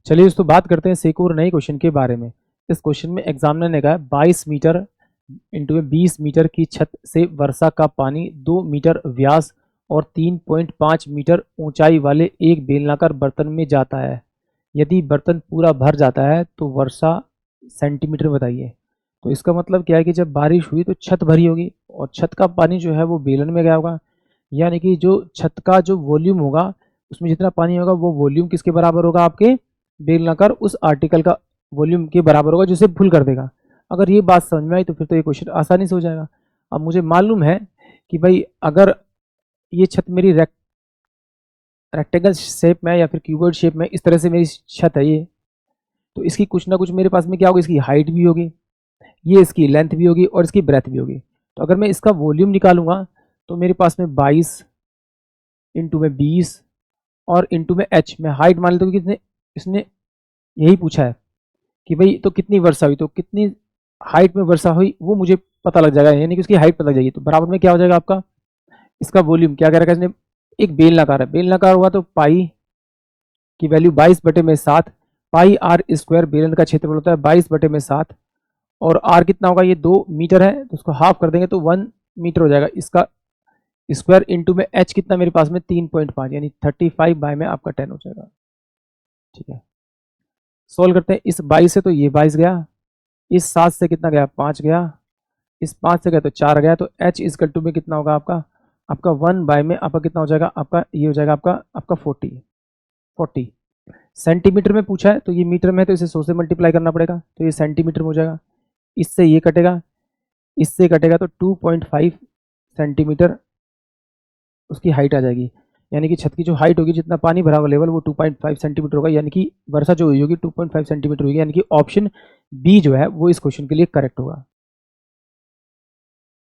चलिए दोस्तों बात करते हैं एक और नए क्वेश्चन के बारे में। इस क्वेश्चन में एग्जामिनर ने कहा 22 मीटर इंटू 20 मीटर की छत से वर्षा का पानी 2 मीटर व्यास और 3.5 मीटर ऊंचाई वाले एक बेलनाकार बर्तन में जाता है। यदि बर्तन पूरा भर जाता है तो वर्षा सेंटीमीटर में बताइए। तो इसका मतलब क्या है कि जब बारिश हुई तो छत भरी होगी और छत का पानी जो है वो बेलन में गया होगा, यानी कि जो छत का जो वॉल्यूम होगा उसमें जितना पानी होगा वो वॉल्यूम किसके बराबर होगा, आपके बेलनाकार उस आर्टिकल का वॉल्यूम के बराबर होगा, जिसे फुल कर देगा। अगर ये बात समझ में आई तो फिर तो ये क्वेश्चन आसानी से हो जाएगा। अब मुझे मालूम है कि भाई अगर ये छत मेरी रेक्टेंगल शेप में या फिर क्यूबॉइड शेप में, इस तरह से मेरी छत है ये, तो इसकी कुछ ना कुछ मेरे पास में क्या होगी, इसकी हाइट भी होगी, ये इसकी लेंथ भी होगी और इसकी ब्रेथ भी होगी। तो अगर मैं इसका वॉल्यूम निकालूंगा तो मेरे पास में 22 इंटू में 20 और इंटू में एच, मैं हाइट मान लेता हूँ कि इसने यही पूछा है कि भाई तो कितनी वर्षा हुई, तो कितनी हाइट में वर्षा हुई वो मुझे पता लग जाएगा, यानी कि उसकी हाइट पता लग जाएगी। तो बराबर में क्या हो जाएगा आपका, इसका वॉल्यूम क्या कह रखा है इसने, एक बेलनाकार है, बेलनाकार हुआ तो पाई की वैल्यू 22/7, पाई आर स्क्वायर, बेलन का क्षेत्रफल होता है 22/7 और आर कितना होगा, ये 2 मीटर है तो उसको हाफ कर देंगे तो 1 मीटर हो जाएगा। इसका स्क्वायर इंटू में एच कितना मेरे पास में 3.5, यानी 35 बाय में आपका 10 हो जाएगा। ठीक है, सोल्व करते हैं। इस 22 से तो ये 22 गया, इस 7 से कितना गया 5 गया, इस 5 से गया तो 4 गया, तो h इजकल टू में कितना होगा आपका 1 बाय में आपका कितना हो जाएगा, आपका ये हो जाएगा आपका 40 सेंटीमीटर में पूछा है तो ये मीटर में है तो इसे 100 से मल्टीप्लाई करना पड़ेगा, तो ये सेंटीमीटर में हो जाएगा। इससे ये कटेगा, इससे कटेगा तो 2.5 सेंटीमीटर उसकी हाइट आ जाएगी, यानी कि छत की जो हाइट होगी, जितना पानी भरा हुआ लेवल वो 2.5 सेंटीमीटर होगा, यानी कि वर्षा जो हुई होगी 2.5 सेंटीमीटर होगी, यानी कि ऑप्शन बी जो है वो इस क्वेश्चन के लिए करेक्ट होगा।